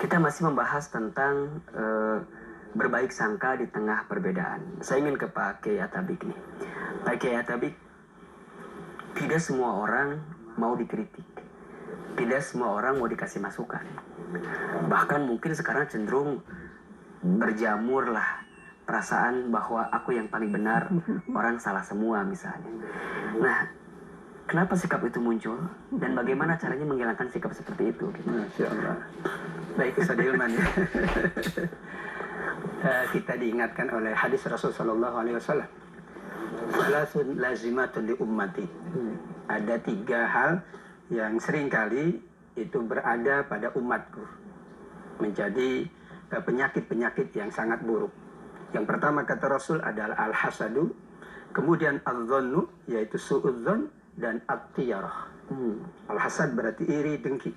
Kita masih membahas tentang berbaik sangka di tengah perbedaan. Saya ingin ke Pak Kiai Atabik nih. Pak Kiai Atabik, tidak semua orang mau dikritik. Tidak semua orang mau dikasih masukan. Bahkan mungkin sekarang cenderung berjamur lah perasaan bahwa aku yang paling benar, orang salah semua misalnya. Nah, kenapa sikap itu muncul dan bagaimana caranya menghilangkan sikap seperti itu? Gitu. Masya Allah. Baik Ustaz Hilman ya. Kita diingatkan oleh hadis Rasulullah SAW. Salasun lazimatun li ummati. Ada 3 hal yang seringkali itu berada pada umatku, menjadi penyakit-penyakit yang sangat buruk. Yang pertama kata Rasul adalah al-hasadu, kemudian al-dhannu, yaitu su'udzon, dan at-tiyarah. Al-hasad berarti iri, dengki.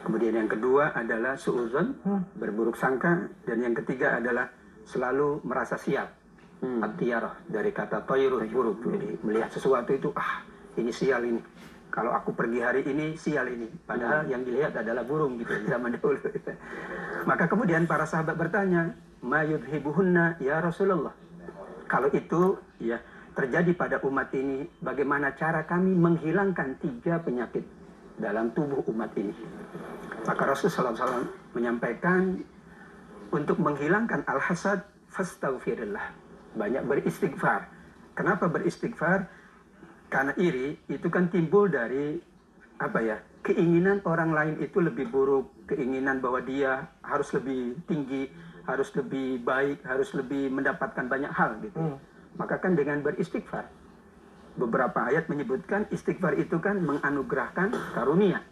Kemudian yang kedua adalah su'udzon, berburuk sangka. Dan yang ketiga adalah selalu merasa siap. At-tiyarah dari kata toyrul buruk. Jadi melihat sesuatu itu, ini sial ini. Kalau aku pergi hari ini, sial ini. Padahal yang dilihat adalah burung gitu zaman dahulu. Maka kemudian para sahabat bertanya, ma yudhibuhunna ya Rasulullah. Kalau itu ya terjadi pada umat ini, bagaimana cara kami menghilangkan 3 penyakit dalam tubuh umat ini? Maka Rasulullah SAW menyampaikan, untuk menghilangkan al-hasad, fastaghfirillah. Banyak beristighfar. Kenapa beristighfar? Karena iri itu kan timbul dari keinginan orang lain itu lebih buruk, keinginan bahwa dia harus lebih tinggi, harus lebih baik, harus lebih mendapatkan banyak hal gitu. Maka kan dengan beristighfar, beberapa ayat menyebutkan istighfar itu kan menganugerahkan karunia.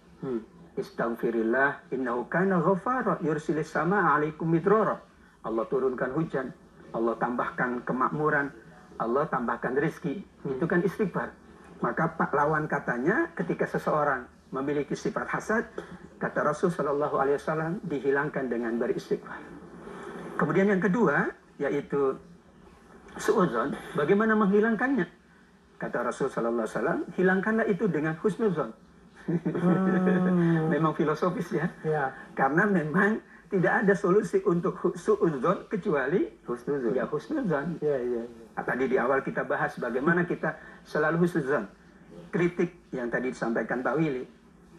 Istaghfirillah innahu kana ghafara yursilis sama alaikum midrara. Allah turunkan hujan, Allah tambahkan kemakmuran, Allah tambahkan rezeki. Itu kan istighfar. Maka lawan katanya, ketika seseorang memiliki sifat hasad, kata Rasul Shallallahu Alaihi Wasallam, dihilangkan dengan beristighfar. Kemudian yang kedua, yaitu suudzon. Bagaimana menghilangkannya? Kata Rasul Shallallahu Alaihi Wasallam, hilangkanlah itu dengan husnuzon. Memang filosofis ya. Karena memang tidak ada solusi untuk suudzon kecuali husnuzon. Ya husnuzon. Tadi di awal kita bahas bagaimana kita selalu husnuzon. Kritik yang tadi disampaikan Pak Willy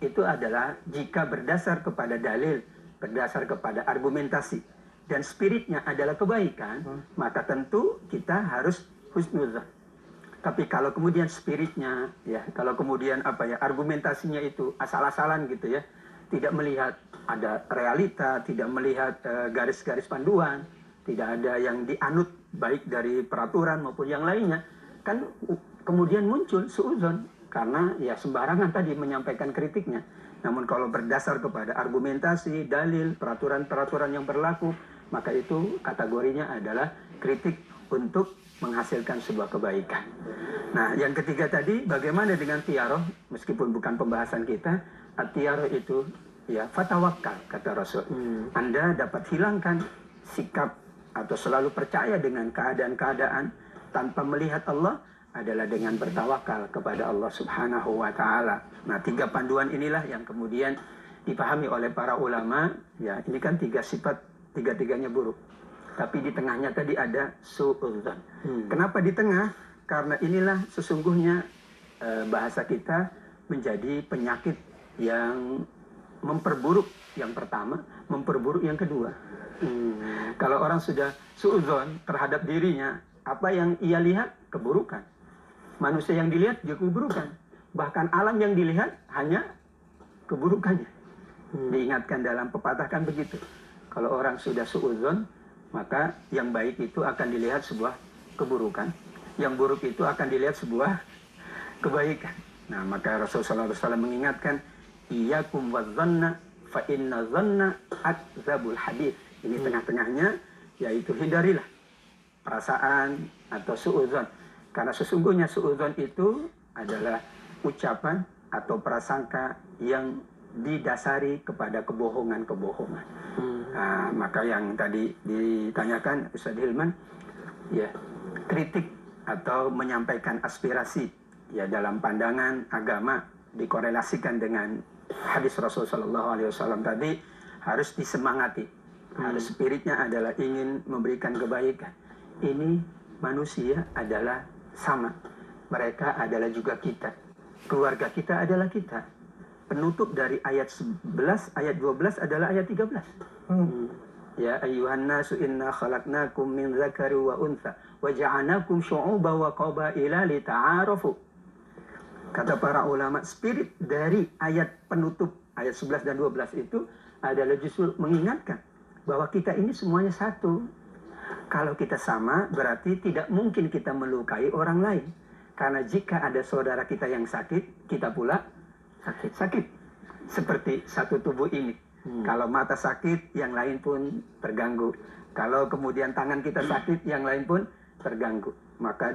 itu adalah jika berdasar kepada dalil, berdasar kepada argumentasi, dan spiritnya adalah kebaikan, maka tentu kita harus husnuzon. Tapi kalau kemudian spiritnya, kalau kemudian argumentasinya itu asal-asalan gitu ya, tidak melihat ada realita, tidak melihat garis-garis panduan, tidak ada yang dianut baik dari peraturan maupun yang lainnya, kan kemudian muncul suudzon karena ya sembarangan tadi menyampaikan kritiknya. Namun kalau berdasar kepada argumentasi, dalil, peraturan-peraturan yang berlaku, maka itu kategorinya adalah kritik untuk menghasilkan sebuah kebaikan. Nah, yang ketiga tadi, bagaimana dengan tiaroh? Meskipun bukan pembahasan kita, tiaroh itu fatawakkal, kata Rasul. Anda dapat hilangkan sikap atau selalu percaya dengan keadaan-keadaan tanpa melihat Allah adalah dengan bertawakal kepada Allah Subhanahu wa Ta'ala. Nah, 3 panduan inilah yang kemudian dipahami oleh para ulama. Ya, ini kan 3 sifat, 3-tiganya buruk. Tapi di tengahnya tadi ada su'udzon. Kenapa di tengah? Karena inilah sesungguhnya bahasa kita menjadi penyakit yang memperburuk yang pertama, memperburuk yang kedua. Kalau orang sudah su'udzon terhadap dirinya, apa yang ia lihat? Keburukan. Manusia yang dilihat juga keburukan. Bahkan alam yang dilihat hanya keburukannya. Diingatkan dalam pepatah kan begitu. Kalau orang sudah su'udzon, maka yang baik itu akan dilihat sebuah keburukan, yang buruk itu akan dilihat sebuah kebaikan. Nah, maka Rasulullah SAW mengingatkan, iyyakum wadzanna fa inna dzanna akdzabul hadits. Ini tengah-tengahnya, yaitu hindarilah perasaan atau suudzon, karena sesungguhnya suudzon itu adalah ucapan atau prasangka yang didasari kepada kebohongan-kebohongan. Nah, maka yang tadi ditanyakan Ustaz Hilman, kritik atau menyampaikan aspirasi dalam pandangan agama dikorelasikan dengan hadis Rasulullah SAW tadi, harus disemangati. Harus spiritnya adalah ingin memberikan kebaikan. Ini manusia adalah sama. Mereka adalah juga kita. Keluarga kita adalah kita. Penutup dari ayat 11, ayat 12 adalah ayat 13. Ya ayyuhan nasu inna khalaqnakum min dzakari wa untha wa ja'alnakum syu'uban wa qabaila lita'arafu. Kata para ulama, spirit dari ayat penutup ayat 11 dan 12 itu adalah justru mengingatkan bahwa kita ini semuanya satu. Kalau kita sama, berarti tidak mungkin kita melukai orang lain. Karena jika ada saudara kita yang sakit, kita pula sakit. Seperti satu tubuh ini. Kalau mata sakit, yang lain pun terganggu. Kalau kemudian tangan kita sakit, yang lain pun terganggu. Maka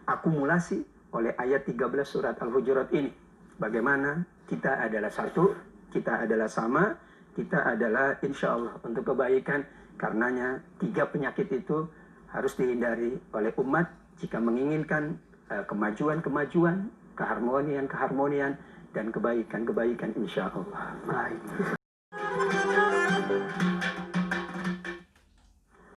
akumulasi oleh ayat 13 surat Al-Hujurat ini. Bagaimana kita adalah satu, kita adalah sama, kita adalah insya Allah untuk kebaikan. Karenanya 3 penyakit itu harus dihindari oleh umat jika menginginkan kemajuan, keharmonian, dan kebaikan insya Allah. Baik.